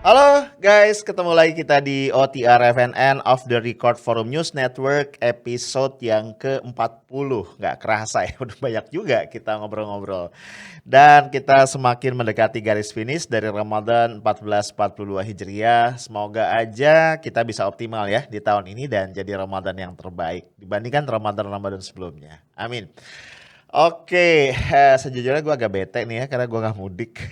Halo guys, ketemu lagi kita di OTR FNN Off the Record Forum News Network episode yang ke-40. Nggak kerasa ya, udah banyak juga kita ngobrol-ngobrol. Dan kita semakin mendekati garis finish dari Ramadan 1442 Hijriah. Semoga aja kita bisa optimal ya di tahun ini dan jadi Ramadan yang terbaik dibandingkan Ramadan-Ramadan sebelumnya. Amin. Oke, sejujurnya gue agak bete nih ya karena gue nggak mudik.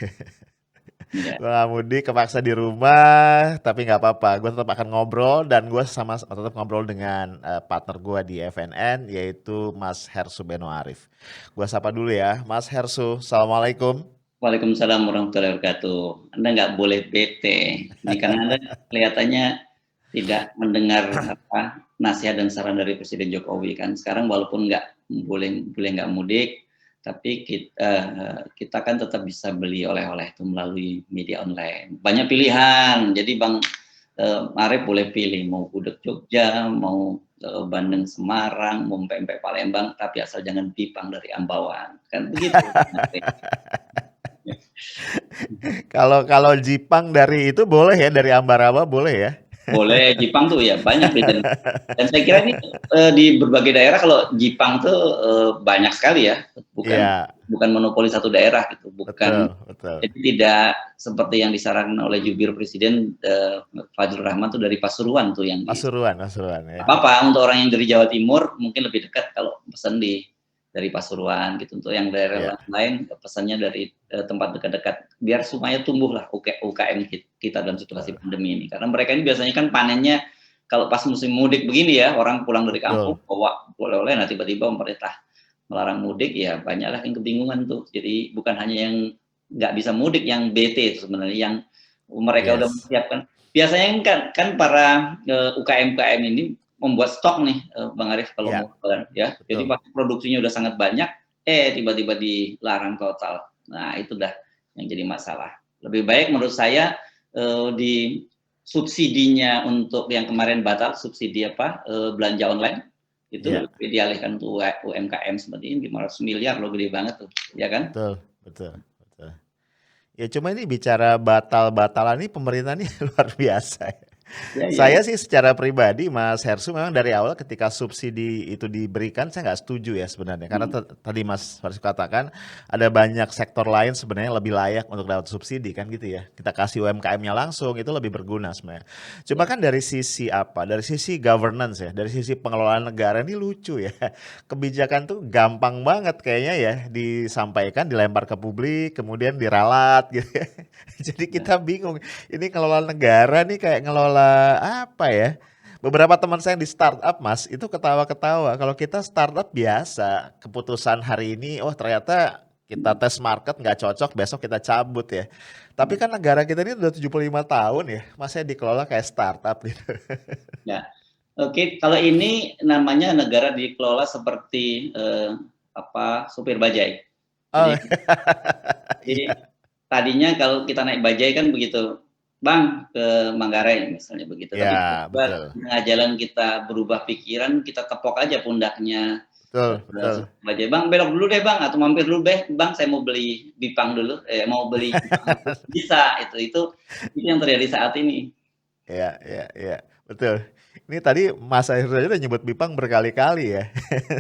Ya, Gue nggak mudik, kepaksa di rumah, tapi nggak apa-apa. Gue tetap akan ngobrol dan gue sama tetap ngobrol dengan partner gue di FNN, yaitu Mas Hersu Beno Arif. Gue sapa dulu ya, Mas Hersu. Assalamualaikum. Waalaikumsalam warahmatullahi wabarakatuh. Anda nggak boleh bete. Ini karena Anda kelihatannya tidak mendengar nasihat dan saran dari Presiden Jokowi kan. Sekarang walaupun nggak boleh nggak mudik, tapi kita kan tetap bisa beli oleh-oleh itu melalui media online. Banyak pilihan. Jadi Bang Arif boleh pilih mau gudeg Jogja, mau Bandeng Semarang, mau pempek Palembang, tapi asal jangan pipang dari Ambawang. Kan begitu. Kalau kalau Jipang dari itu boleh ya, dari Ambaraba boleh ya? Boleh, Jipang tuh ya banyak pilihan. Dan saya kira ini di berbagai daerah kalau Jipang tuh banyak sekali ya, bukan Iya, bukan monopoli satu daerah gitu, bukan. betul, betul. Jadi tidak seperti yang disarankan oleh jubir Presiden Fajrul Rahman tuh dari Pasuruan tuh yang di Pasuruan, Pasuruan ya. apa-apa untuk orang yang dari Jawa Timur mungkin lebih dekat kalau pesan dari Pasuruan gitu. Untuk yang daerah Iya, lain pesannya dari tempat dekat-dekat biar supaya tumbuhlah UKM kita dalam situasi betul, pandemi ini. Karena mereka ini biasanya kan panennya kalau pas musim mudik begini ya, orang pulang dari kampung betul. bawa oleh-oleh, nah tiba-tiba pemerintah melarang mudik, ya banyaklah yang kebingungan tuh. Jadi bukan hanya yang nggak bisa mudik, yang BT itu sebenarnya, yang mereka udah Yes, mempersiapkan. Biasanya kan para UKM-UKM ini membuat stok nih, Bang Arif kalau ya, mau jualan ya. Jadi betul. pas produksinya udah sangat banyak, tiba-tiba dilarang total. Nah itu dah yang jadi masalah. Lebih baik menurut saya di subsidinya untuk yang kemarin batal, subsidi belanja online itu Ya, lebih dialihkan untuk UMKM seperti ini 500 miliar loh, gede banget tuh, ya kan? betul, betul, betul. Ya cuma ini bicara batal-batalan ini pemerintah ini luar biasa ya. Ya, ya, ya. Saya sih secara pribadi Mas Hersu memang dari awal ketika subsidi itu diberikan saya nggak setuju ya sebenarnya karena Hmm. tadi Mas Hersu katakan ada banyak sektor lain sebenarnya lebih layak untuk dapat subsidi kan gitu ya. Kita kasih UMKM-nya langsung itu lebih berguna sebenarnya. Cuma Ya. kan dari sisi apa? Dari sisi governance ya, dari sisi pengelolaan negara ini lucu ya. Kebijakan tuh gampang banget kayaknya ya disampaikan, dilempar ke publik, kemudian diralat gitu ya. Jadi Ya. kita bingung ini ngelola negara nih kayak ngelola apa ya? Beberapa teman saya yang di startup mas itu ketawa-ketawa. Kalau kita startup biasa, keputusan hari ini, oh ternyata kita tes market nggak cocok, besok kita cabut ya. Tapi kan negara kita ini udah 75 tahun ya, masnya dikelola kayak startup gitu. Ya. Oke, kalau ini namanya negara dikelola seperti supir bajai. Oh, Jadi, iya, tadinya kalau kita naik bajai kan begitu, Bang ke Manggarai misalnya begitu. Tapi ya tiba betul, tengah jalan kita berubah pikiran, kita tepok aja pundaknya betul, betul. supir bajai. Bang belok dulu deh Bang, atau mampir dulu deh Bang, saya mau beli bipang dulu, mau beli bipang dulu. Bisa itu yang terjadi saat ini. Ya, ya, betul. Ini tadi Mas Akhir aja udah nyebut Bipang berkali-kali ya.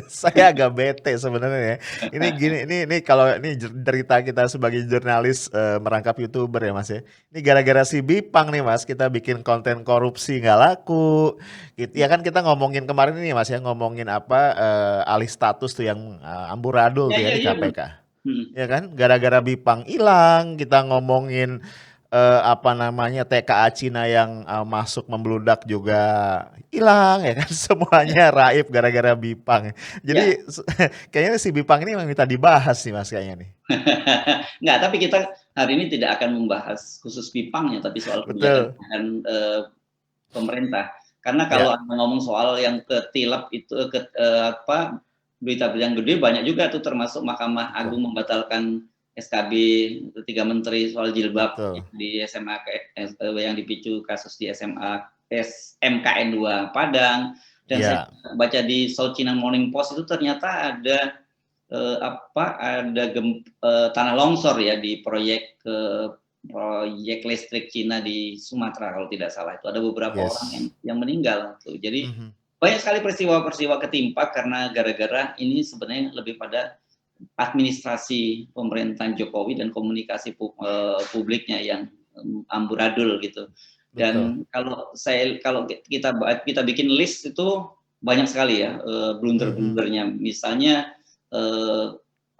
Saya agak bete sebenarnya ya. Ini gini, ini kalau ini cerita kita sebagai jurnalis merangkap YouTuber ya Mas ya. Ini gara-gara si Bipang nih Mas, kita bikin konten korupsi nggak laku. Gitu. Ya kan kita ngomongin kemarin ini Mas ya, ngomongin apa alih status tuh yang amburadul Ya, tuh ya ya, di ya. KPK. Hmm. Ya kan, gara-gara Bipang hilang, kita ngomongin apa namanya TKA Cina yang masuk membludak juga hilang ya kan semuanya raib gara-gara Bipang. Ya. Jadi kayaknya si Bipang ini memang minta dibahas sih Mas kayaknya nih. Enggak, tapi kita hari ini tidak akan membahas khusus Bipangnya, tapi soal Betul. kebijakan pemerintah. Karena kalau Ya, Anda ngomong soal yang ketilap itu berita yang gede banyak juga tuh, termasuk Mahkamah betul. Agung membatalkan SKB 3 menteri soal jilbab Betul. di SMA yang dipicu kasus di SMA SMKN 2 Padang. Dan saya Ya, baca di South China Morning Post itu ternyata ada tanah longsor ya di proyek proyek listrik Cina di Sumatera kalau tidak salah, itu ada beberapa orang Yes. yang meninggal tuh. Jadi Mhm. banyak sekali peristiwa-peristiwa ketimpa karena gara-gara ini sebenarnya lebih pada administrasi pemerintahan Jokowi dan komunikasi publiknya yang amburadul gitu. Betul. Dan kalau kita bikin list itu banyak sekali ya Mhm. blunder-blundernya. Misalnya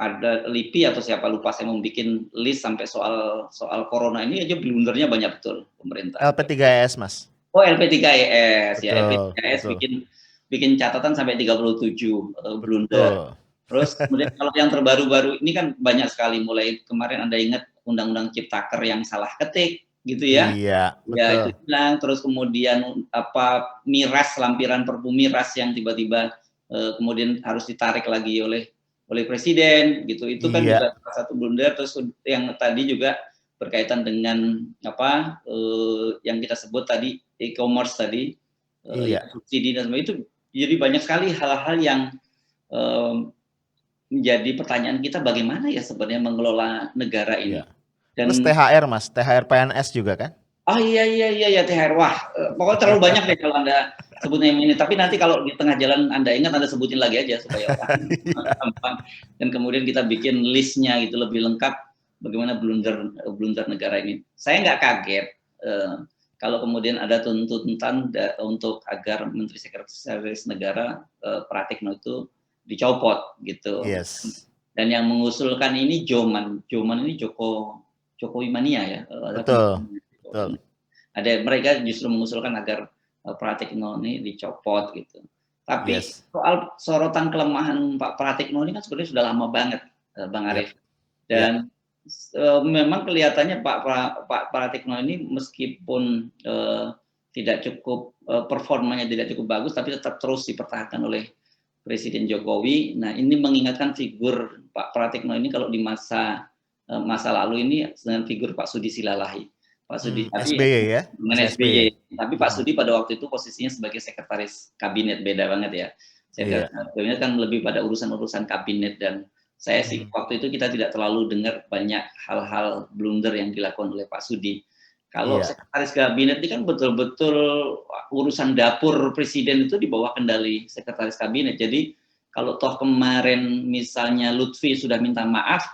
ada LIPI atau siapa lupa saya mau bikin list sampai soal corona ini aja blundernya banyak betul pemerintah. LP3S, Mas. Oh, LP3IS ya, Betul, LP3IS betul. bikin catatan sampai 37 blunder. Betul. Terus kemudian kalau yang terbaru-baru ini kan banyak sekali, mulai kemarin Anda ingat Undang-Undang Ciptaker yang salah ketik gitu ya. Iya, Ya betul. itu hilang, terus kemudian miras, lampiran Perpu miras yang tiba-tiba kemudian harus ditarik lagi oleh presiden gitu. Itu kan Iya, juga salah satu blunder. Terus yang tadi juga berkaitan dengan yang kita sebut tadi e-commerce tadi, iya, yang subsidi dan sebagainya itu, jadi banyak sekali hal-hal yang menjadi pertanyaan kita, bagaimana ya sebenarnya mengelola negara iya. ini. Plus Dan THR, Mas, THR PNS juga kan? oh, iya iya iya ya, THR. Wah, pokoknya terlalu banyak deh kalau Anda sebutnya yang ini. Tapi nanti kalau di tengah jalan Anda ingat, Anda sebutin lagi aja supaya orang Iya. gampang. Dan kemudian kita bikin list-nya gitu lebih lengkap bagaimana blunder blunder negara ini. Saya nggak kaget kalau kemudian ada tuntutan untuk agar Menteri Sekretaris Negara Pratikno itu dicopot gitu. Yes. Dan yang mengusulkan ini Joman ini Jokowi mania ya. Betul, betul. Ada mereka justru mengusulkan agar Pratikno ini dicopot gitu. Tapi Yes. soal sorotan kelemahan Pak Pratikno ini kan sebenarnya sudah lama banget, Bang Ya, Arief. ya. Dan memang kelihatannya Pak Pratikno ini meskipun tidak cukup performanya tidak cukup bagus, tapi tetap terus dipertahankan oleh Presiden Jokowi. Nah, ini mengingatkan figur Pak Pratikno ini kalau di masa lalu ini dengan figur Pak Sudi Silalahi. Pak Sudi tapi SBY ya, dengan masih SBY. SBY. Tapi Pak Mhm. Sudi pada waktu itu posisinya sebagai sekretaris kabinet, beda banget ya. Iya. Sekretaris kabinet kan lebih pada urusan-urusan kabinet, dan saya sih Mhm. waktu itu kita tidak terlalu dengar banyak hal-hal blunder yang dilakukan oleh Pak Sudi. Kalau Iya. sekretaris kabinet ini kan betul-betul urusan dapur presiden itu di bawah kendali sekretaris kabinet. Jadi kalau toh kemarin misalnya Lutfi sudah minta maaf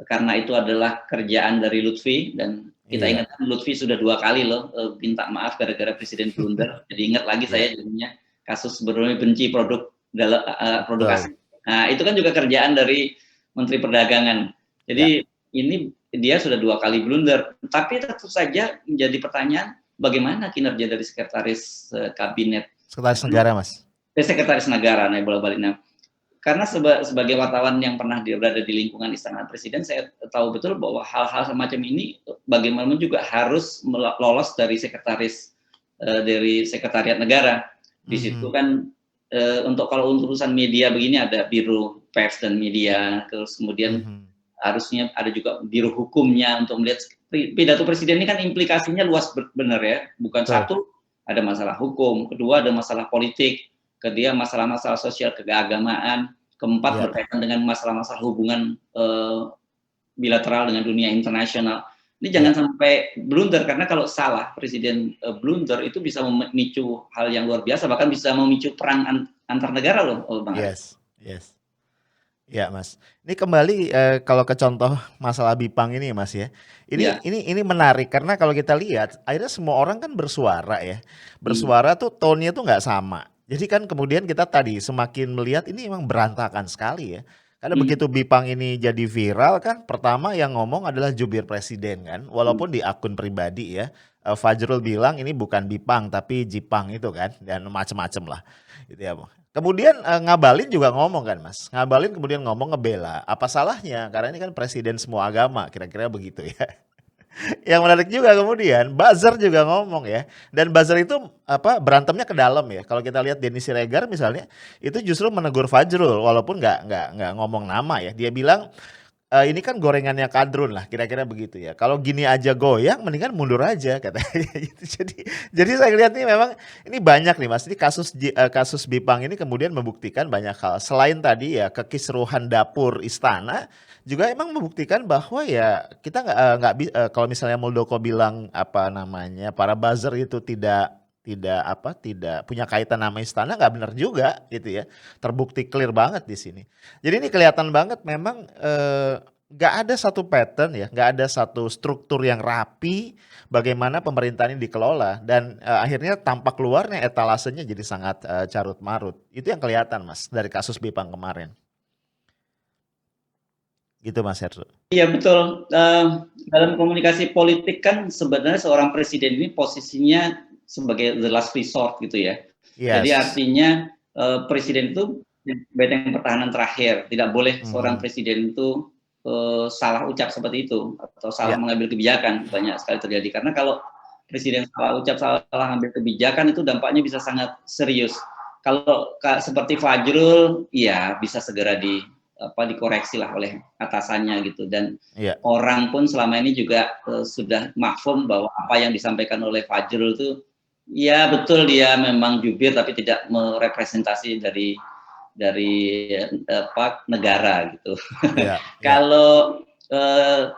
karena itu adalah kerjaan dari Lutfi, dan kita Iya. ingat Lutfi sudah 2 kali loh minta maaf gara-gara presiden blunder. Jadi ingat lagi Iya. saya jadinya kasus sebenarnya benci produk Betul. asing. Nah, itu kan juga kerjaan dari Menteri Perdagangan. Ya. Jadi ini dia sudah 2 kali blunder, tapi tetap saja menjadi pertanyaan bagaimana kinerja dari sekretaris kabinet, Sekretaris Negara, Mas. sekretaris negara, nah bolak-baliknya. Karena sebagai wartawan yang pernah berada di lingkungan Istana Presiden, saya tahu betul bahwa hal-hal semacam ini bagaimana juga harus lolos dari dari sekretariat negara. Di situ Mhm. kan untuk kalau urusan media begini ada Biro Pers dan Media, terus kemudian Mhm. harusnya ada juga biro hukumnya untuk melihat pidato presiden ini kan implikasinya luas benar ya, bukan Betul. satu ada masalah hukum, kedua ada masalah politik, ketiga masalah-masalah sosial keagamaan, keempat Iya. berkaitan dengan masalah-masalah hubungan bilateral dengan dunia internasional. Ini Iya. jangan sampai blunder, karena kalau salah presiden blunder itu bisa memicu hal yang luar biasa, bahkan bisa memicu perang antar negara loh, Bang Arief. Yes. Yes. Ya, Mas. Ini kembali kalau ke contoh masalah Bipang ini, Mas ya. Ini Ya. ini ini menarik karena kalau kita lihat akhirnya semua orang kan bersuara ya. Hmm. Bersuara tuh tone-nya tuh nggak sama. Jadi kan kemudian kita tadi semakin melihat ini emang berantakan sekali ya. Karena Hmm. begitu Bipang ini jadi viral kan, pertama yang ngomong adalah jubir presiden kan, Hmm. walaupun di akun pribadi ya. Fajrul bilang ini bukan Bipang tapi Jipang itu kan, dan macem-macem lah. Gitu ya. Kemudian Ngabalin juga ngomong kan, Mas. Ngabalin kemudian ngomong ngebela. Apa salahnya? Karena ini kan presiden semua agama, kira-kira begitu ya. Yang menarik juga kemudian Buzzer juga ngomong ya. Dan Buzzer itu berantemnya ke dalam ya. Kalau kita lihat Denny Siregar misalnya, itu justru menegur Fajrul walaupun nggak ngomong nama ya. Dia bilang Ini kan gorengannya kadrun lah, kira-kira begitu ya. Kalau gini aja goyang, mendingan mundur aja katanya gitu. Jadi saya lihat nih memang ini banyak nih Mas. Ini kasus Bipang ini kemudian membuktikan banyak hal. Selain tadi ya kekisruhan dapur istana, juga emang membuktikan bahwa ya kita kalau misalnya Muldoko bilang apa namanya para buzzer itu tidak punya kaitan nama istana, nggak benar juga gitu ya. Terbukti clear banget di sini. Jadi ini kelihatan banget memang nggak ada satu pattern ya, nggak ada satu struktur yang rapi bagaimana pemerintahan ini dikelola dan akhirnya tampak keluarnya etalasenya jadi sangat carut marut. Itu yang kelihatan Mas dari kasus Bipang kemarin. Gitu Mas Herzl. Iya betul. Dalam komunikasi politik kan sebenarnya seorang presiden ini posisinya sebagai the last resort gitu ya. Jadi Yes. artinya presiden itu benteng pertahanan terakhir. Tidak boleh seorang Mhm. presiden itu salah ucap seperti itu atau salah Ya, mengambil kebijakan, banyak sekali terjadi. Karena kalau presiden salah ucap, salah mengambil kebijakan itu dampaknya bisa sangat serius. Kalau seperti Fajrul, ya bisa segera dikoreksi lah oleh atasannya gitu, dan iya, orang pun selama ini juga sudah mafhum bahwa apa yang disampaikan oleh Fajrul itu ya betul, dia memang jubir tapi tidak merepresentasi dari negara gitu. iya, iya. Kalau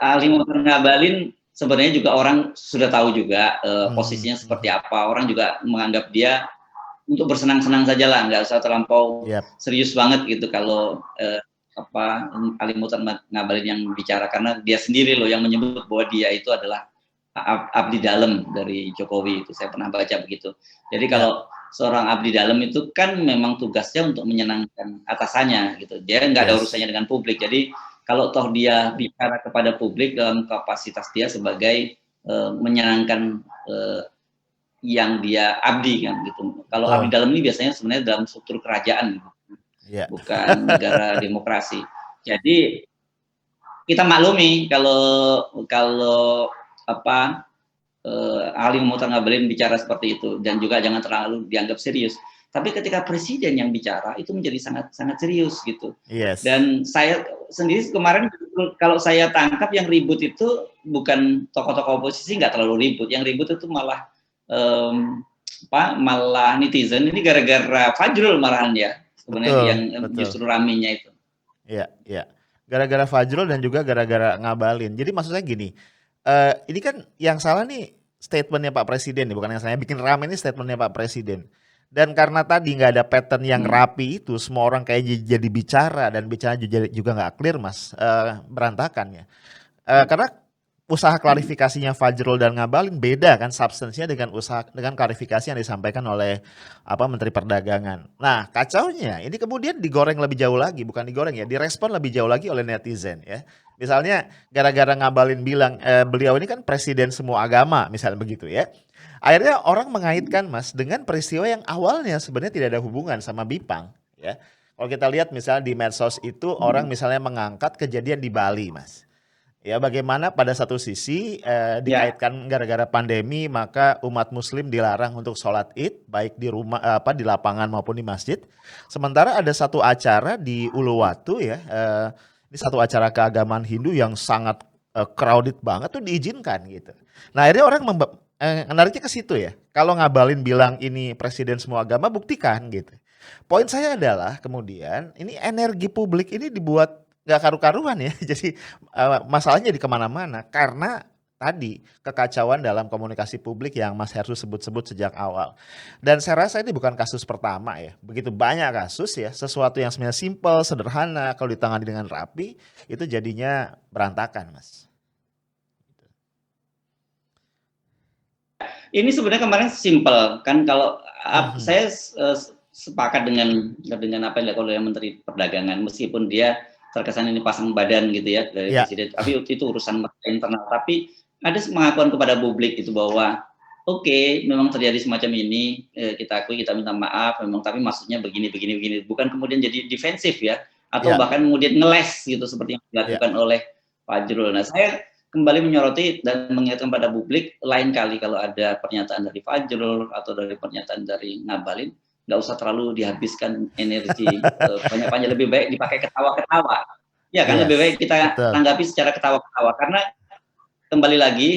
Ali Mohtar Ngabalin sebenarnya juga orang sudah tahu juga Mhm, posisinya seperti mhm. apa. Orang juga menganggap dia untuk bersenang-senang saja lah, nggak usah terlampau Yap, serius banget gitu kalau Ali Mohtar Ngabalin yang bicara, karena dia sendiri loh yang menyebut bahwa dia itu adalah abdi dalam dari Jokowi. Itu saya pernah baca begitu. Jadi ya, kalau seorang abdi dalam itu kan memang tugasnya untuk menyenangkan atasannya gitu. Dia nggak ada yes. urusannya dengan publik. Jadi kalau toh dia bicara kepada publik dalam kapasitas dia sebagai menyenangkan yang dia abdi kan gitu. Kalau abdi Betul. dalam ini biasanya sebenarnya dalam struktur kerajaan, Iya. bukan negara demokrasi. Jadi kita maklumi kalau kalau apa Ali Mohtar Ngabalin bicara seperti itu, dan juga jangan terlalu dianggap serius. Tapi ketika presiden yang bicara itu menjadi sangat sangat serius gitu. Yes. Dan saya sendiri kemarin kalau saya tangkap yang ribut itu bukan tokoh-tokoh oposisi, nggak terlalu ribut. Yang ribut itu malah malah netizen ini gara-gara Fajrul malahan ya sebenarnya yang Betul, betul. justru raminya itu. Iya, iya. Gara-gara Fajrul dan juga gara-gara Ngabalin. Jadi maksud saya gini, ini kan yang salah nih statementnya Pak Presiden nih, bukan yang saya bikin rame ini statementnya Pak Presiden. Dan karena tadi nggak ada pattern yang Hmm. rapi itu, semua orang kayak jadi bicara dan bicara juga nggak clear mas, berantakan ya. Karena usaha klarifikasinya Fajrul dan Ngabalin beda kan substansinya dengan klarifikasi yang disampaikan oleh Menteri Perdagangan. Nah, kacaunya ini kemudian digoreng lebih jauh lagi, bukan digoreng ya, direspon lebih jauh lagi oleh netizen ya. Misalnya gara-gara Ngabalin bilang beliau ini kan presiden semua agama, misalnya begitu ya. Akhirnya orang mengaitkan Mas dengan peristiwa yang awalnya sebenarnya tidak ada hubungan sama Bipang ya. Kalau kita lihat misalnya di medsos itu orang misalnya mengangkat kejadian di Bali, Mas. Ya, bagaimana pada satu sisi Ya, dikaitkan gara-gara pandemi maka umat muslim dilarang untuk sholat id baik di rumah di lapangan maupun di masjid. Sementara ada satu acara di Uluwatu ya, ini satu acara keagamaan Hindu yang sangat crowded banget tuh diizinkan gitu. Nah, akhirnya orang menariknya ke situ ya. Kalau Ngabalin bilang ini presiden semua agama, buktikan gitu. Poin saya adalah kemudian ini energi publik ini dibuat nggak karu-karuan ya. Jadi masalahnya di kemana-mana karena tadi kekacauan dalam komunikasi publik yang Mas Hersу sebut-sebut sejak awal. Dan saya rasa ini bukan kasus pertama ya. Begitu banyak kasus ya, sesuatu yang sebenarnya simpel, sederhana, kalau ditangani dengan rapi, itu jadinya berantakan, Mas. ini sebenarnya kemarin simpel kan. Kalau Mhm. saya sepakat dengan apa yang dilakukan oleh Menteri Perdagangan, meskipun dia terkesan ini pasang badan gitu ya dari Ya, presiden, tapi itu urusan internal. Tapi ada pengakuan kepada publik itu bahwa oke, memang terjadi semacam ini, kita akui, kita minta maaf memang, tapi maksudnya begini begini begini, bukan kemudian jadi defensif ya, atau ya, bahkan kemudian ngeles gitu seperti yang ya. dilakukan oleh Fajrul. Nah, saya kembali menyoroti dan mengingatkan pada publik, lain kali kalau ada pernyataan dari Fajrul atau dari pernyataan dari Ngabalin, nggak usah terlalu dihabiskan energi banyak-banyak, lebih baik dipakai ketawa-ketawa Ya kan lebih baik Yes, kita betul. tanggapi secara ketawa-ketawa karena kembali lagi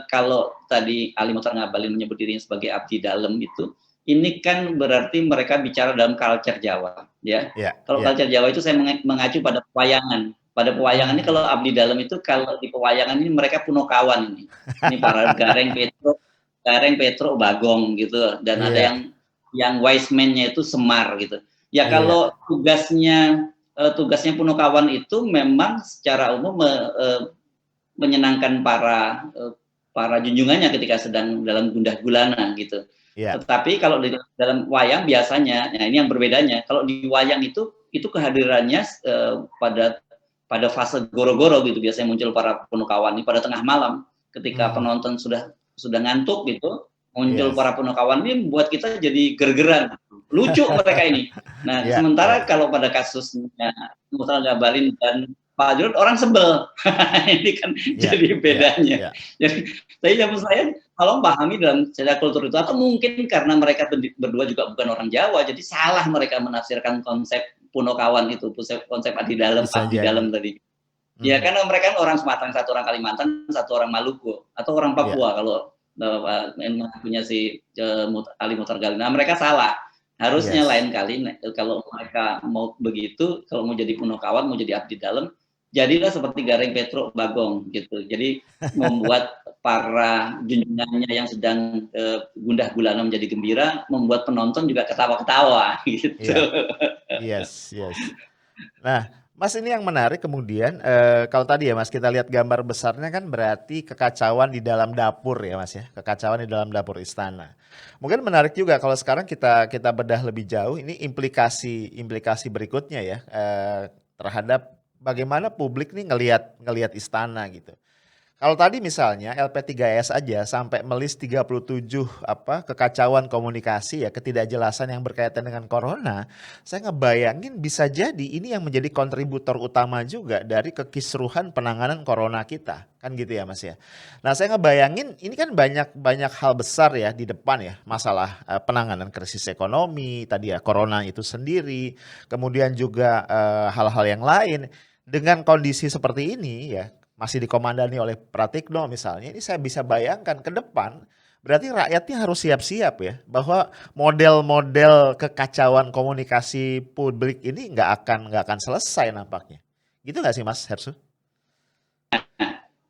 kalau tadi Ali Mokhtar Ngabalin menyebut dirinya sebagai abdi dalam itu, ini kan berarti mereka bicara dalam culture Jawa, ya. Ya, Kalau ya. culture Jawa itu saya mengacu pada pewayangan. Pada pewayangan ini Hmm. kalau abdi dalam itu kalau di pewayangan ini mereka punokawan ini. Ini para Gareng Petro Bagong gitu dan ada Iya, yang wise man-nya itu Semar gitu. Ya iya, kalau tugasnya punokawan itu memang secara umum menyenangkan para junjungannya ketika sedang dalam gundah gulana gitu. iya. Tetapi kalau di dalam wayang biasanya, nah ini yang berbedanya. Kalau di wayang itu kehadirannya pada fase goro-goro gitu biasanya muncul para punokawan ini pada tengah malam ketika Hmm. penonton sudah ngantuk gitu muncul Yes. para punokawan ini membuat kita jadi gergeran lucu mereka ini. Nah Iya, iya. sementara kalau pada kasusnya Musa Ngabalin dan Pak Jarod orang sebel. Ini kan Iya, jadi iya, bedanya. iya. Jadi menurut saya kalau memahami dalam secara kultur itu atau mungkin karena mereka berdua juga bukan orang Jawa, jadi salah mereka menafsirkan konsep punokawan itu, konsep Bisa abdi jadi. dalam tadi. Ya Mhm. karena mereka kan orang Sumatera, satu orang Kalimantan, satu orang Maluku atau orang Iya, Papua kalau punya si Ali Muhtar Galina. Nah, mereka salah. Harusnya yes. lain kali kalau mereka mau begitu, kalau mau jadi punokawan, mau jadi abdi dalam, jadilah seperti Gareng Petro Bagong gitu. Jadi membuat para junjungannya yang sedang gundah gulana menjadi gembira, membuat penonton juga ketawa-ketawa gitu. Iya, yes, yes. Nah, Mas ini yang menarik kemudian kalau tadi ya Mas kita lihat gambar besarnya kan berarti kekacauan di dalam dapur ya Mas ya, kekacauan di dalam dapur istana. Mungkin menarik juga kalau sekarang kita kita bedah lebih jauh ini implikasi implikasi berikutnya ya terhadap bagaimana publik nih ngelihat ngelihat istana gitu. Kalau tadi misalnya LP3S aja sampai melis 37 apa kekacauan komunikasi ya ketidakjelasan yang berkaitan dengan corona, saya ngebayangin bisa jadi ini yang menjadi kontributor utama juga dari kekisruhan penanganan corona kita. Kan gitu ya Mas ya. Nah, saya ngebayangin ini kan banyak banyak hal besar ya di depan ya, masalah penanganan krisis ekonomi, tadi ya corona itu sendiri, kemudian juga hal-hal yang lain dengan kondisi seperti ini ya masih dikomandani oleh Pratikno misalnya, ini saya bisa bayangkan ke depan berarti rakyatnya harus siap-siap ya bahwa model-model kekacauan komunikasi publik ini nggak akan selesai nampaknya. Gitu nggak sih Mas Hersu?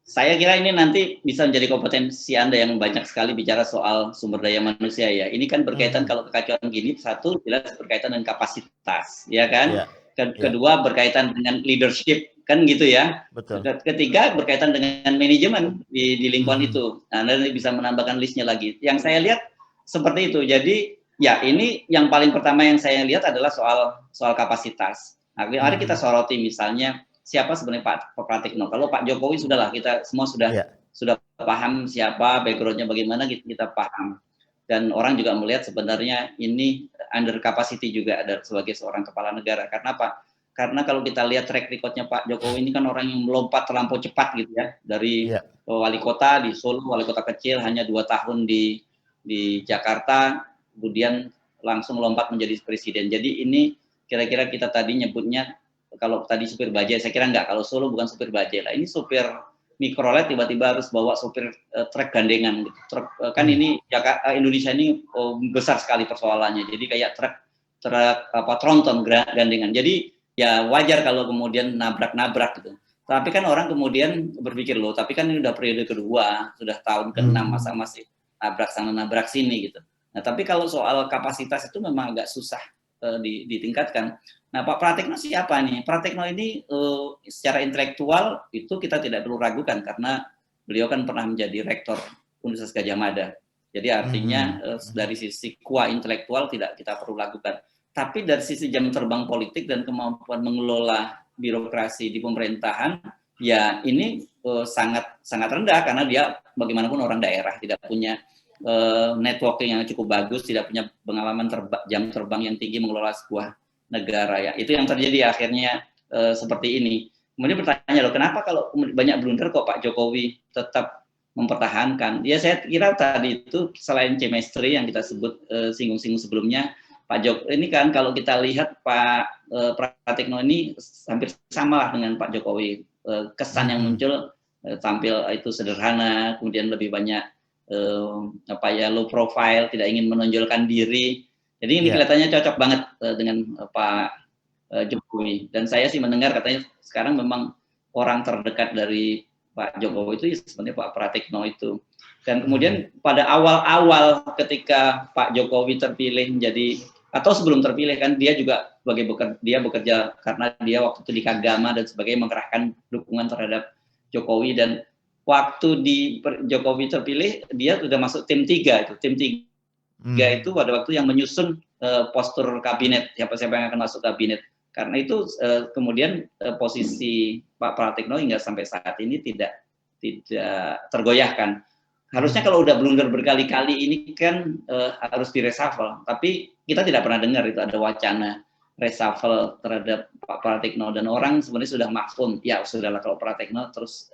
Saya kira ini nanti bisa menjadi kompetensi Anda yang banyak sekali bicara soal sumber daya manusia ya. Ini kan berkaitan Mhm. kalau kekacauan gini, satu jelas berkaitan dengan kapasitas, ya kan? Iya, iya, Kedua berkaitan dengan leadership, kan gitu ya. betul. Ketiga berkaitan dengan manajemen di lingkungan Mhm. itu. Nah, Anda bisa menambahkan listnya lagi. Yang saya lihat seperti itu. Jadi ya ini yang paling pertama yang saya lihat adalah soal kapasitas. Nah, mari kita Mhm. soroti misalnya siapa sebenarnya Pak Pratikno. Kalau Pak Jokowi sudahlah kita semua Iya, sudah paham siapa backgroundnya bagaimana kita paham dan orang juga melihat sebenarnya ini under capacity juga ada sebagai seorang kepala negara. Karena apa? Karena kalau kita lihat track recordnya Pak Jokowi ini kan orang yang melompat terlampau cepat gitu ya dari iya. wali kota di Solo, wali kota kecil hanya 2 tahun di Jakarta, kemudian langsung lompat menjadi presiden. Jadi ini kira-kira kita tadi nyebutnya kalau tadi supir bajai, saya kira enggak. Kalau Solo bukan supir bajai lah. Ini supir mikrolet tiba-tiba harus bawa supir truk gandengan. Gitu. Truk kan Mhm. ini Jakarta Indonesia ini besar sekali persoalannya. Jadi kayak truk apa tronton gandengan. Jadi ya wajar kalau kemudian nabrak-nabrak gitu. Tapi kan orang kemudian berpikir loh, tapi kan ini udah periode kedua, sudah tahun ke-6 masa Mhm. masih nabrak sana nabrak sini gitu. Nah, tapi kalau soal kapasitas itu memang agak susah ditingkatkan. Nah, Pak Pratikno siapa nih? Pratikno ini secara intelektual itu kita tidak perlu ragukan karena beliau kan pernah menjadi rektor Universitas Gadjah Mada. Jadi artinya Mhm. Mhm. dari sisi kuah intelektual tidak kita perlu ragukan. Tapi dari sisi jam terbang politik dan kemampuan mengelola birokrasi di pemerintahan, ya ini sangat sangat rendah karena dia bagaimanapun orang daerah, tidak punya networking yang cukup bagus, tidak punya pengalaman jam terbang yang tinggi mengelola sebuah negara ya. Itu yang terjadi akhirnya seperti ini. Kemudian bertanya loh, kenapa kalau banyak blunder kok Pak Jokowi tetap mempertahankan? Ya saya kira tadi itu selain chemistry yang kita sebut singgung-singgung sebelumnya, Pak Joko ini kan kalau kita lihat Pak Pratikno ini hampir sama lah dengan Pak Jokowi. Kesan yang muncul tampil itu sederhana, kemudian lebih banyak low profile, tidak ingin menonjolkan diri. Jadi ini kelihatannya cocok banget dengan Pak Jokowi. Dan saya sih mendengar katanya sekarang memang orang terdekat dari Pak Jokowi itu sebenarnya Pak Pratikno itu. Dan kemudian pada awal-awal ketika Pak Jokowi terpilih menjadi atau sebelum terpilih kan dia juga dia bekerja karena dia waktu itu di Kagama dan sebagainya mengerahkan dukungan terhadap Jokowi, dan waktu Jokowi terpilih dia sudah masuk tim 3 itu. Tim 3 itu pada waktu yang menyusun postur kabinet, siapa-siapa yang akan masuk kabinet. Karena itu kemudian posisi Pak Pratikno hingga sampai saat ini tidak tergoyahkan. Harusnya kalau udah blunder berkali-kali ini kan harus direshuffle, tapi kita tidak pernah dengar itu ada wacana reshuffle terhadap Pak Pratikno, dan orang sebenarnya sudah maklum, ya sudahlah kalau Pratikno terus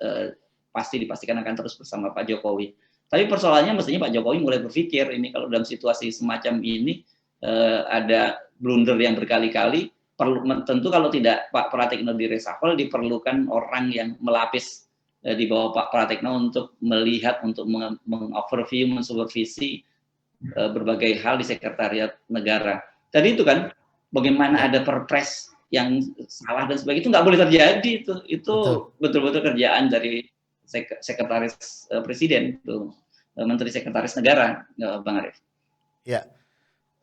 pasti dipastikan akan terus bersama Pak Jokowi. Tapi persoalannya mestinya Pak Jokowi mulai berpikir ini kalau dalam situasi semacam ini ada blunder yang berkali-kali, tentu kalau tidak Pak Pratikno di reshuffle diperlukan orang yang melapis di bawah Pak Pratikno untuk melihat, untuk mengoverview, mensupervisi berbagai hal di sekretariat negara. Tadi itu kan bagaimana ada perpres yang salah dan sebagainya, itu nggak boleh terjadi. Itu betul-betul kerjaan dari sekretaris presiden, itu menteri sekretaris negara, Bang Arief. Ya.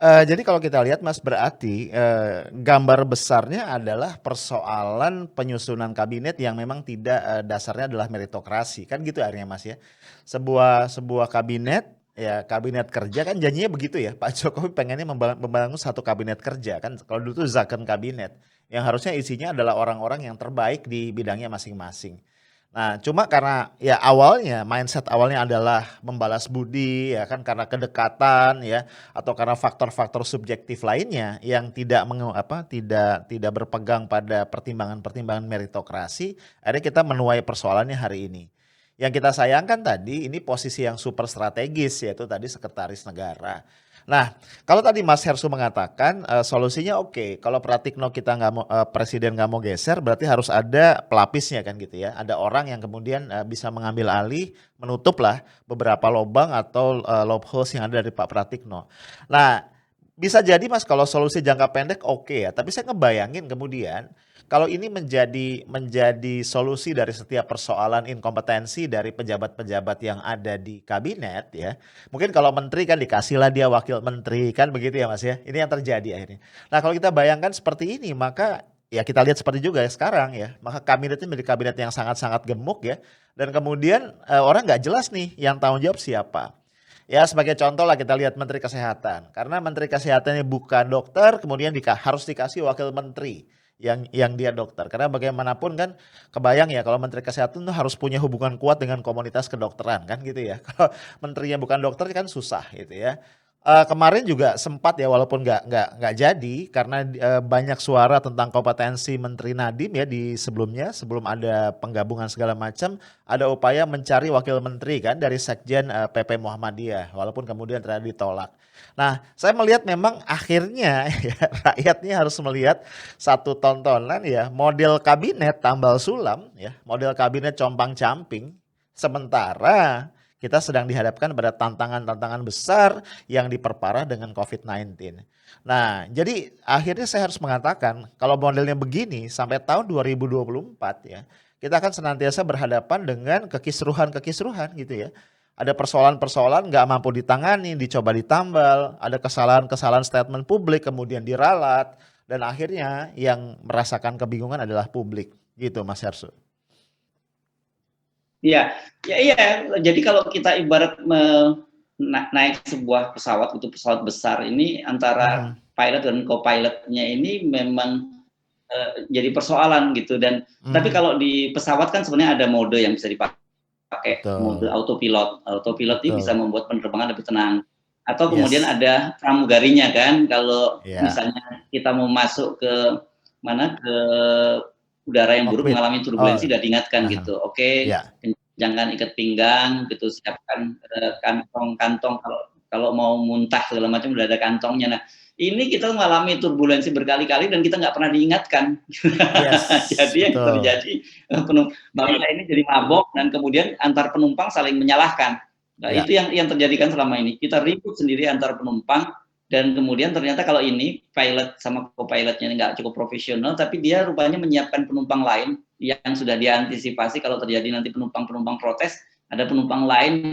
Jadi kalau kita lihat Mas, berarti gambar besarnya adalah persoalan penyusunan kabinet yang memang tidak dasarnya adalah meritokrasi, kan gitu akhirnya Mas ya. Sebuah kabinet, ya kabinet kerja kan janjinya begitu ya. Pak Jokowi pengennya membangun satu kabinet kerja kan. Kalau dulu tuh zakon kabinet yang harusnya isinya adalah orang-orang yang terbaik di bidangnya masing-masing. Nah, cuma karena ya mindset awalnya adalah membalas budi ya kan, karena kedekatan ya, atau karena faktor-faktor subjektif lainnya yang tidak berpegang pada pertimbangan-pertimbangan meritokrasi, akhirnya kita menuai persoalannya hari ini. Yang kita sayangkan tadi ini posisi yang super strategis, yaitu tadi sekretaris negara. Nah, kalau tadi Mas Hersu mengatakan solusinya oke, kalau Pratikno kita nggak mau, presiden nggak mau geser, berarti harus ada pelapisnya kan gitu ya. Ada orang yang kemudian bisa mengambil alih, menutup lah beberapa lubang atau loopholes yang ada dari Pak Pratikno. Nah, bisa jadi Mas kalau solusi jangka pendek oke ya, tapi saya ngebayangin kemudian kalau ini menjadi solusi dari setiap persoalan inkompetensi dari pejabat-pejabat yang ada di kabinet ya. Mungkin kalau menteri kan dikasihlah dia wakil menteri kan begitu ya Mas ya. Ini yang terjadi akhirnya. Nah, kalau kita bayangkan seperti ini, maka ya kita lihat seperti juga ya sekarang ya. Maka kabinetnya menjadi kabinet yang sangat-sangat gemuk ya. Dan kemudian orang nggak jelas nih yang tanggung jawab siapa. Ya sebagai contoh lah kita lihat Menteri Kesehatan. Karena Menteri Kesehatannya bukan dokter, kemudian harus dikasih wakil menteri yang dia dokter. Karena bagaimanapun kan kebayang ya kalau Menteri Kesehatan tuh harus punya hubungan kuat dengan komunitas kedokteran kan gitu ya. Kalau menterinya bukan dokter kan susah gitu ya. Kemarin juga sempat ya, walaupun nggak jadi karena banyak suara tentang kompetensi Menteri Nadiem ya di sebelumnya, sebelum ada penggabungan segala macam, ada upaya mencari wakil menteri kan dari Sekjen PP Muhammadiyah, walaupun kemudian ternyata ditolak. Nah, saya melihat memang akhirnya ya, rakyat ini harus melihat satu tontonan ya, model kabinet tambal sulam ya, model kabinet compang-camping, sementara kita sedang dihadapkan pada tantangan-tantangan besar yang diperparah dengan COVID-19. Nah, jadi akhirnya saya harus mengatakan kalau modelnya begini sampai tahun 2024 ya, kita akan senantiasa berhadapan dengan kekisruhan-kekisruhan gitu ya. Ada persoalan-persoalan nggak mampu ditangani, dicoba ditambal, ada kesalahan-kesalahan statement publik kemudian diralat, dan akhirnya yang merasakan kebingungan adalah publik. Gitu Mas Hersu. Iya, iya. Jadi kalau kita ibarat naik sebuah pesawat, itu pesawat besar ini antara pilot dan co-pilotnya ini memang jadi persoalan gitu. Dan tapi kalau di pesawat kan sebenarnya ada mode yang bisa dipakai, mode autopilot. Autopilot ini bisa membuat penerbangan lebih tenang. Atau kemudian ada pramugarinya kan, kalau misalnya kita mau masuk ke udara yang buruk mengalami turbulensi, sudah diingatkan gitu. Oke, kencangkan ikat pinggang gitu, siapkan kantong-kantong kalau mau muntah segala macam udah ada kantongnya. Nah, Ini kita mengalami turbulensi berkali-kali dan kita nggak pernah diingatkan. Yes, Jadi yang betul. terjadi bangsa ini jadi mabok dan kemudian antar penumpang saling menyalahkan. Nah, Ya, itu yang terjadi kan selama ini. Kita ribut sendiri antar penumpang dan kemudian ternyata kalau ini pilot sama co-pilotnya nggak cukup profesional, tapi dia rupanya menyiapkan penumpang lain yang sudah diantisipasi kalau terjadi nanti penumpang-penumpang protes, ada penumpang lain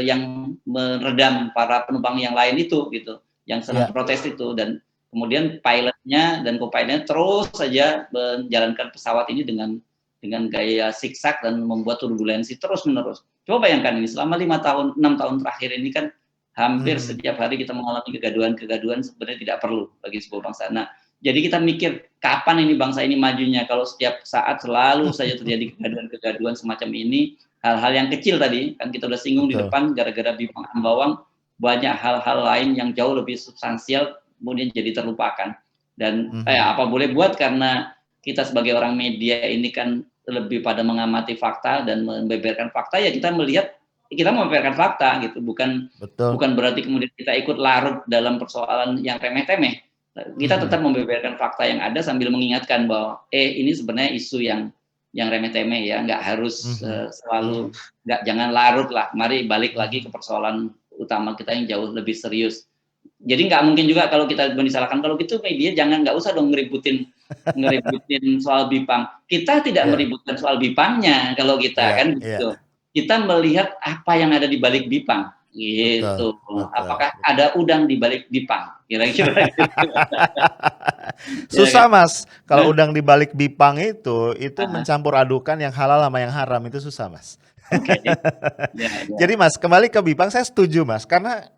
yang meredam para penumpang yang lain itu gitu, yang sedang ya, protes itu, dan kemudian pilotnya dan co-pilotnya terus saja menjalankan pesawat ini dengan gaya siksak dan membuat turbulensi terus menerus. Coba bayangkan ini selama 5 tahun, 6 tahun terakhir ini kan hampir mhm, setiap hari kita mengalami kegaduhan-kegaduhan sebenarnya tidak perlu bagi sebuah bangsa. Nah, jadi kita mikir kapan ini bangsa ini majunya kalau setiap saat selalu saja terjadi kegaduhan-kegaduhan semacam ini, hal-hal yang kecil tadi kan kita udah singgung di betul, depan gara-gara Bipang Ambawang, banyak hal-hal lain yang jauh lebih substansial kemudian jadi terlupakan. Dan mhm, apa boleh buat karena kita sebagai orang media ini kan lebih pada mengamati fakta dan membeberkan fakta, ya kita melihat kita membeberkan fakta gitu, bukan betul, bukan berarti kemudian kita ikut larut dalam persoalan yang remeh-temeh. Kita mhm, tetap membeberkan fakta yang ada sambil mengingatkan bahwa ini sebenarnya isu yang remeh-temeh ya, nggak harus mhm, selalu, nggak, jangan larut lah. Mari balik lagi ke mhm. persoalan utama kita yang jauh lebih serius. Jadi nggak mungkin juga kalau kita disalahkan, kalau gitu media jangan, nggak usah dong ngeributin soal Bipang. Kita tidak Iya, meributkan soal Bipangnya kalau kita iya, kan iya, gitu. Kita melihat apa yang ada di balik Bipang betul, gitu. betul, Apakah betul. ada udang di balik Bipang? Kira-kira gitu. Ya kan? Susah Mas, kalau Hah? udang di balik bipang itu Ah, mencampur adukan yang halal sama yang haram, itu susah Mas. oke. Ya, ya. Jadi Mas, kembali ke Bipang saya setuju Mas, karena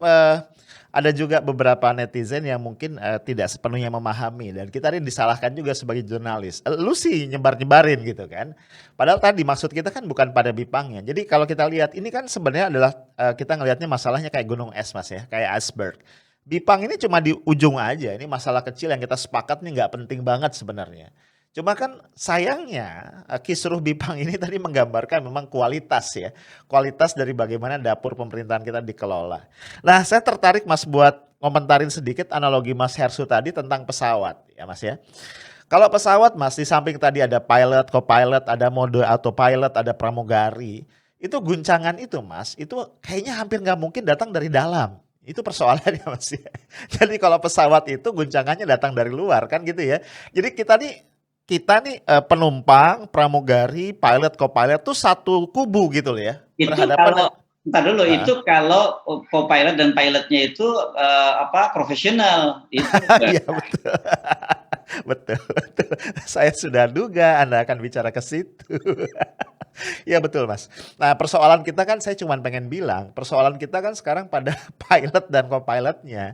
ada juga beberapa netizen yang mungkin tidak sepenuhnya memahami dan kita ini disalahkan juga sebagai jurnalis. Lu sih nyebar-nyebarin gitu kan. Padahal tadi maksud kita kan bukan pada Bipangnya. Jadi kalau kita lihat ini kan sebenarnya adalah kita ngelihatnya masalahnya kayak gunung es Mas ya, kayak iceberg. Bipang ini cuma di ujung aja, ini masalah kecil yang kita sepakat nih nggak penting banget sebenarnya. Cuma kan sayangnya kisruh Bipang ini tadi menggambarkan memang kualitas ya. Kualitas dari bagaimana dapur pemerintahan kita dikelola. Nah, saya tertarik Mas buat ngomentarin sedikit analogi Mas Hersu tadi tentang pesawat ya Mas ya. Kalau pesawat Mas, di samping tadi ada pilot, co-pilot, ada mode autopilot, ada pramugari, itu guncangan itu Mas, itu kayaknya hampir nggak mungkin datang dari dalam. Itu persoalannya Mas ya. Jadi kalau pesawat itu guncangannya datang dari luar kan gitu ya. Jadi kita nih penumpang, pramugari, pilot, co-pilot tuh satu kubu gitu loh ya. Itu Berhadapan. kalau entar dulu, Heeh. itu kalau co-pilot dan pilotnya itu profesional. Itu Iya betul. Betul, betul. Saya sudah duga Anda akan bicara ke situ. Iya betul Mas. Nah persoalan kita kan saya cuman pengen bilang, persoalan kita kan sekarang pada pilot dan co-pilotnya.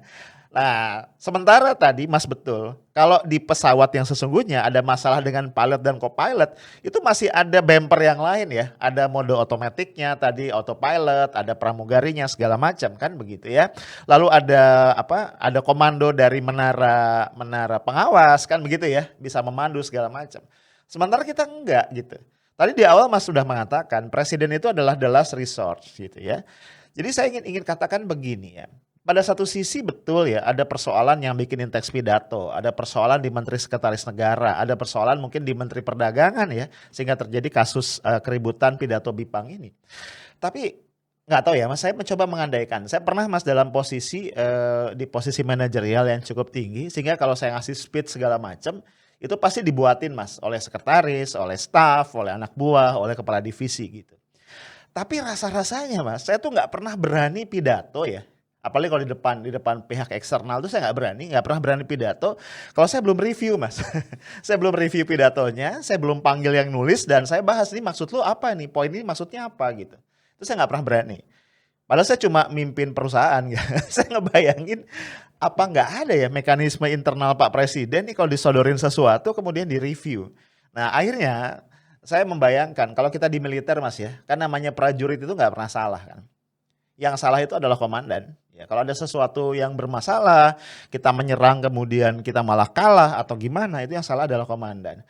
Nah sementara tadi Mas betul, kalau di pesawat yang sesungguhnya ada masalah dengan pilot dan co-pilot, itu masih ada bumper yang lain ya, ada mode otomatiknya tadi autopilot, ada pramugarinya segala macam kan begitu ya. Lalu ada apa, ada komando dari menara menara pengawas kan begitu ya, bisa memandu segala macam. Sementara kita enggak gitu. Tadi di awal Mas sudah mengatakan presiden itu adalah the last resort gitu ya. Jadi saya ingin katakan begini ya. Pada satu sisi betul ya, ada persoalan yang bikinin teks pidato, ada persoalan di Menteri Sekretaris Negara, ada persoalan mungkin di Menteri Perdagangan ya, sehingga terjadi kasus keributan pidato Bipang ini. Tapi nggak tahu ya Mas, saya mencoba mengandaikan. Saya pernah Mas dalam posisi di posisi manajerial yang cukup tinggi, sehingga kalau saya ngasih speech segala macam, itu pasti dibuatin Mas oleh sekretaris, oleh staff, oleh anak buah, oleh kepala divisi gitu. Tapi rasa-rasanya Mas, saya tuh nggak pernah berani pidato ya. Apalagi kalau di depan pihak eksternal tuh saya nggak pernah berani pidato. Kalau saya belum review Mas, saya belum review pidatonya, saya belum panggil yang nulis dan saya bahas nih maksud lu apa nih, poin ini maksudnya apa gitu. Itu saya nggak pernah berani. Padahal saya cuma mimpin perusahaan, ya. Saya ngebayangin apa nggak ada ya mekanisme internal Pak Presiden nih kalau disodorin sesuatu kemudian direview. Nah akhirnya saya membayangkan kalau kita di militer Mas ya, kan namanya prajurit itu nggak pernah salah kan. Yang salah itu adalah komandan. Ya, kalau ada sesuatu yang bermasalah, kita menyerang kemudian kita malah kalah atau gimana, itu yang salah adalah komandan.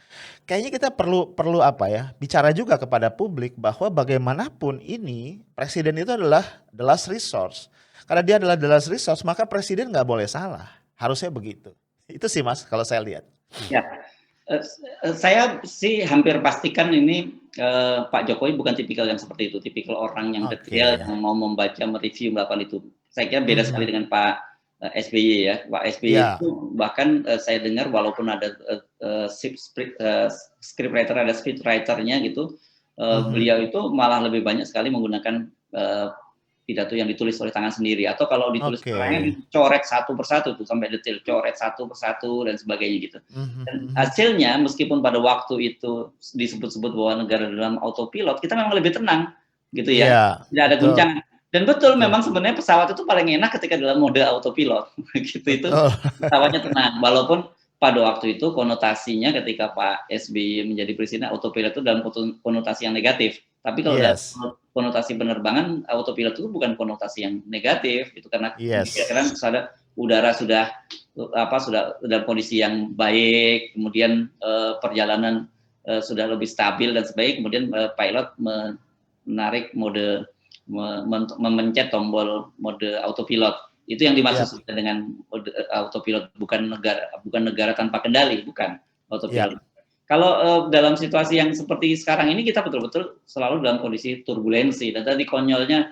Kayaknya kita perlu perlu apa ya, bicara juga kepada publik bahwa bagaimanapun ini presiden itu adalah the last resource. Karena dia adalah the last resource, maka presiden nggak boleh salah. Harusnya begitu. Itu sih Mas kalau saya lihat. Ya, saya sih hampir pastikan ini Pak Jokowi bukan tipikal yang seperti itu, tipikal orang yang detail, Oke. yang mau membaca, mereview, melakukan itu. Saya kira beda sekali Mhm. dengan Pak SBY ya. Pak SBY Iya. itu bahkan saya dengar walaupun ada scriptwriter, ada speechwriter-nya gitu, Mhm. beliau itu malah lebih banyak sekali menggunakan pidato yang ditulis oleh tangan sendiri, atau kalau ditulis Oke. orangnya dicoret satu persatu tuh sampai detail, coret satu persatu dan sebagainya gitu. Mhm Dan mhm. hasilnya meskipun pada waktu itu disebut-sebut bahwa negara dalam autopilot, kita memang lebih tenang gitu ya, Iya, tidak ada betul guncangan. Dan betul betul memang sebenarnya pesawat itu paling enak ketika dalam mode autopilot gitu, itu betul. pesawatnya tenang. Walaupun pada waktu itu konotasinya ketika Pak SBY menjadi presiden, autopilot itu dalam konotasi yang negatif. Tapi kalau dalam Yes. konotasi penerbangan, autopilot itu bukan konotasi yang negatif gitu, karena Yes. kan udara sudah dalam kondisi yang baik, kemudian perjalanan sudah lebih stabil dan sebagainya, kemudian pilot menarik mode memencet tombol mode autopilot. Itu yang Yap, dimaksud dengan mode autopilot, bukan negara tanpa kendali, bukan autopilot. yap. Kalau dalam situasi yang seperti sekarang ini, kita betul-betul selalu dalam kondisi turbulensi, dan tadi konyolnya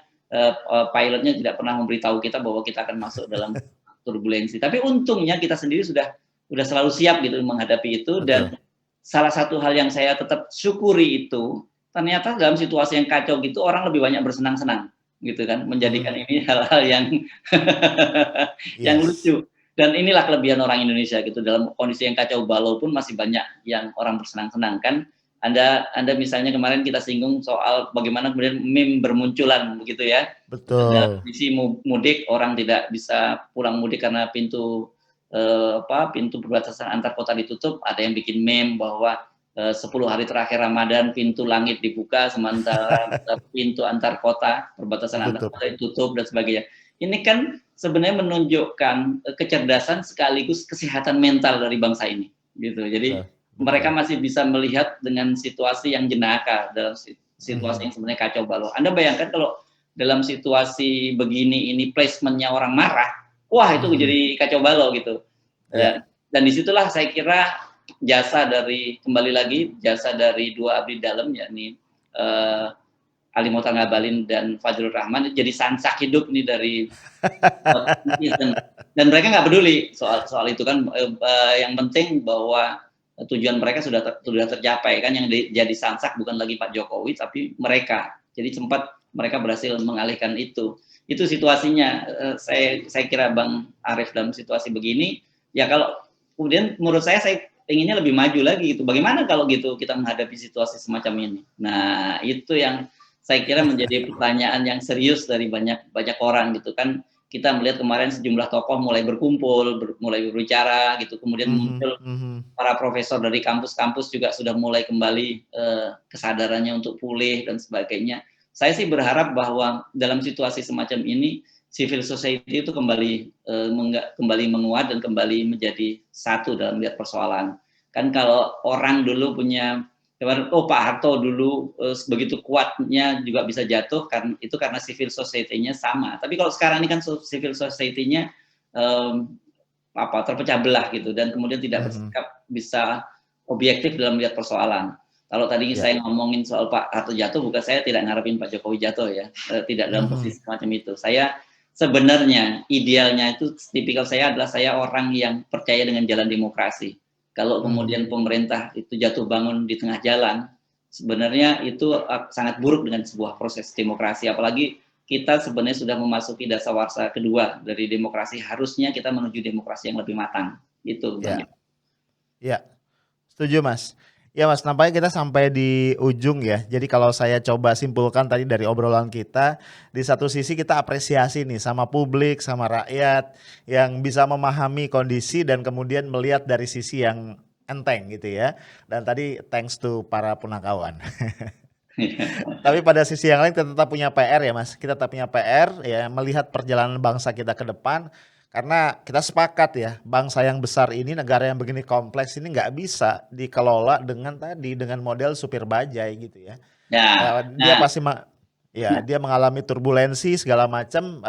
pilotnya tidak pernah memberitahu kita bahwa kita akan masuk dalam turbulensi. Tapi untungnya kita sendiri sudah selalu siap gitu menghadapi itu. Betul. Dan salah satu hal yang saya tetap syukuri itu, ternyata dalam situasi yang kacau gitu orang lebih banyak bersenang-senang gitu kan, menjadikan Mhm. ini hal-hal yang yang Yes. lucu. Dan inilah kelebihan orang Indonesia gitu, dalam kondisi yang kacau balau pun masih banyak yang orang bersenang-senang kan. Anda misalnya kemarin kita singgung soal bagaimana kemudian meme bermunculan begitu ya. Dalam Betul. kondisi mudik, orang tidak bisa pulang mudik karena pintu perbatasan antar kota ditutup, ada yang bikin meme bahwa 10 hari terakhir Ramadan pintu langit dibuka, sementara pintu antar kota, perbatasan antar Ditutup. kota ditutup dan sebagainya. Ini kan sebenarnya menunjukkan kecerdasan sekaligus kesehatan mental dari bangsa ini gitu. Jadi Betul mereka betul. masih bisa melihat dengan situasi yang jenaka, dalam situasi Mhm. yang sebenarnya kacau balau. Anda bayangkan kalau dalam situasi begini ini placement-nya orang marah, wah itu Mhm. jadi kacau balau gitu. Iya. Dan disitulah saya kira kembali lagi jasa dari dua abdi dalam, yakni Ali Mohtar Ngabalin dan Fajrul Rahman, jadi sansak hidup nih dari netizen. Dan mereka nggak peduli soal itu kan, yang penting bahwa tujuan mereka sudah tercapai kan, yang jadi sansak bukan lagi Pak Jokowi tapi mereka. Jadi sempat mereka berhasil mengalihkan itu. Itu situasinya. Saya kira Bang Arief, dalam situasi begini ya, kalau kemudian menurut saya inginnya lebih maju lagi gitu. Bagaimana kalau gitu kita menghadapi situasi semacam ini? Nah, itu yang saya kira menjadi pertanyaan yang serius dari banyak orang gitu kan. Kita melihat kemarin sejumlah tokoh mulai berkumpul, mulai berbicara gitu, kemudian Mhm muncul mhm. para profesor dari kampus-kampus juga sudah mulai kembali kesadarannya untuk pulih dan sebagainya. Saya sih berharap bahwa dalam situasi semacam ini civil society itu kembali menguat dan kembali menjadi satu dalam melihat persoalan. Kan kalau orang dulu punya, Pak Harto dulu begitu kuatnya juga bisa jatuh, karena civil society-nya sama. Tapi kalau sekarang ini kan civil society-nya terpecah belah gitu, dan kemudian tidak Mhm. bersikap bisa objektif dalam melihat persoalan. Kalau tadi Iya. saya ngomongin soal Pak Harto jatuh, bukan saya tidak ngarepin Pak Jokowi jatuh ya, tidak dalam Mhm. posisi semacam itu. Saya sebenarnya idealnya itu, tipikal saya adalah saya orang yang percaya dengan jalan demokrasi. Kalau Mhm. kemudian pemerintah itu jatuh bangun di tengah jalan, sebenarnya itu sangat buruk dengan sebuah proses demokrasi. Apalagi kita sebenarnya sudah memasuki dasawarsa kedua dari demokrasi, harusnya kita menuju demokrasi yang lebih matang. Itu Bang. Iya. Iya. Setuju Mas. Ya Mas, nampaknya kita sampai di ujung ya. Jadi kalau saya coba simpulkan tadi dari obrolan kita, di satu sisi kita apresiasi nih sama publik, sama rakyat yang bisa memahami kondisi dan kemudian melihat dari sisi yang enteng gitu ya. Dan tadi thanks to para punakawan. Tapi pada sisi yang lain kita tetap punya PR ya Mas, kita tetap punya PR ya, melihat perjalanan bangsa kita ke depan, karena kita sepakat ya, bangsa yang besar ini, negara yang begini kompleks ini nggak bisa dikelola dengan model supir bajai gitu ya. Ya, Dia nah, pasti ya dia mengalami turbulensi segala macam,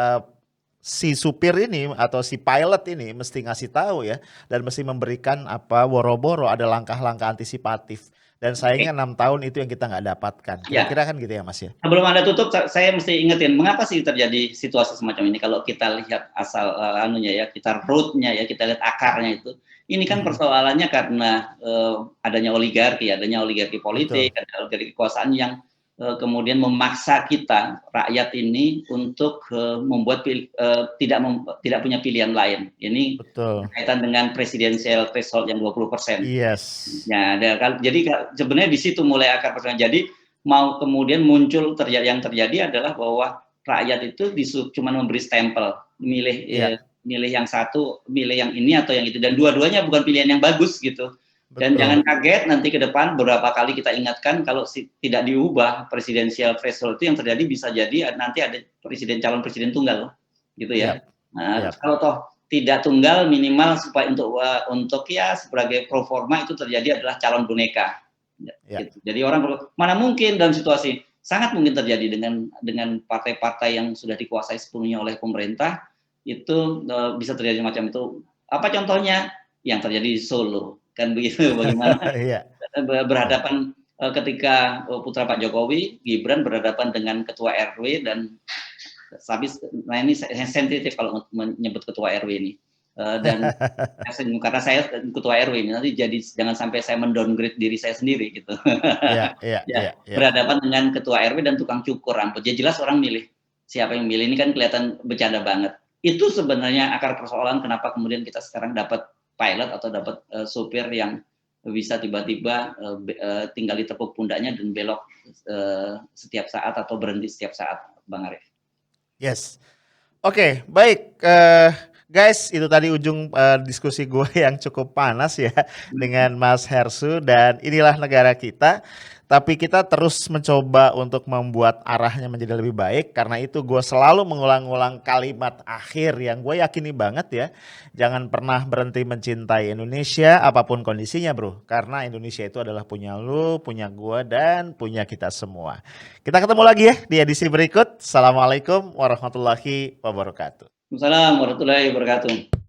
si supir ini atau si pilot ini mesti ngasih tahu ya, dan mesti memberikan apa woro-woro ada langkah-langkah antisipatif. Dan sayangnya Oke. 6 tahun itu yang kita nggak dapatkan. Ya, Kira-kira kan gitu ya Mas ya? sebelum Anda tutup, saya mesti ingetin, mengapa sih terjadi situasi semacam ini? Kalau kita lihat asal anunya ya, kita root-nya ya, kita lihat akarnya itu. Ini kan Mhm, persoalannya karena adanya oligarki politik, betul, ada oligarki kekuasaan yang kemudian memaksa kita rakyat ini untuk membuat tidak punya pilihan lain. Ini betul. berkaitan dengan presidensial threshold yang 20%. Yes. Ya, jadi sebenarnya di situ mulai akar persoalan. Jadi mau kemudian muncul yang terjadi adalah bahwa rakyat itu cuma memberi stempel, Iya, milih yang satu, milih yang ini atau yang itu, dan dua-duanya bukan pilihan yang bagus gitu. Dan jangan betul. kaget nanti ke depan beberapa kali kita ingatkan kalau tidak diubah presidensial threshold itu yang terjadi bisa jadi nanti ada calon presiden tunggal gitu Iya, ya. Nah, iya, kalau toh tidak tunggal minimal supaya untuk ya sebagai pro forma itu terjadi adalah calon boneka. iya. Gitu. Jadi orang mana mungkin dalam situasi sangat mungkin terjadi dengan partai-partai yang sudah dikuasai sepenuhnya oleh pemerintah itu bisa terjadi macam itu. Apa contohnya yang terjadi di Solo kan begitu bagaimana Iya, iya. berhadapan ketika putra Pak Jokowi Gibran berhadapan dengan ketua RW dan habis, nah ini sensitif kalau menyebut ketua RW ini. Dan karena saya ketua RW, nanti jadi jangan sampai saya mendowngrade diri saya sendiri gitu. Iya, iya, Ya, iya, iya. berhadapan dengan ketua RW dan tukang cukur rambut. Ya jelas orang milih. Siapa yang milih ini kan kelihatan bercanda banget. Itu sebenarnya akar persoalan kenapa kemudian kita sekarang dapat pilot atau dapat supir yang bisa tiba-tiba tinggal ditepuk pundaknya dan belok setiap saat atau berhenti setiap saat, Bang Arif. Yes. Oke, baik, guys, itu tadi ujung diskusi gue yang cukup panas ya dengan Mas Hersu, dan inilah negara kita. Tapi kita terus mencoba untuk membuat arahnya menjadi lebih baik. Karena itu gue selalu mengulang-ulang kalimat akhir yang gue yakini banget ya. Jangan pernah berhenti mencintai Indonesia apapun kondisinya bro. Karena Indonesia itu adalah punya lu, punya gue, dan punya kita semua. Kita ketemu lagi ya di edisi berikut. Assalamualaikum warahmatullahi wabarakatuh. Waalaikumsalam warahmatullahi wabarakatuh.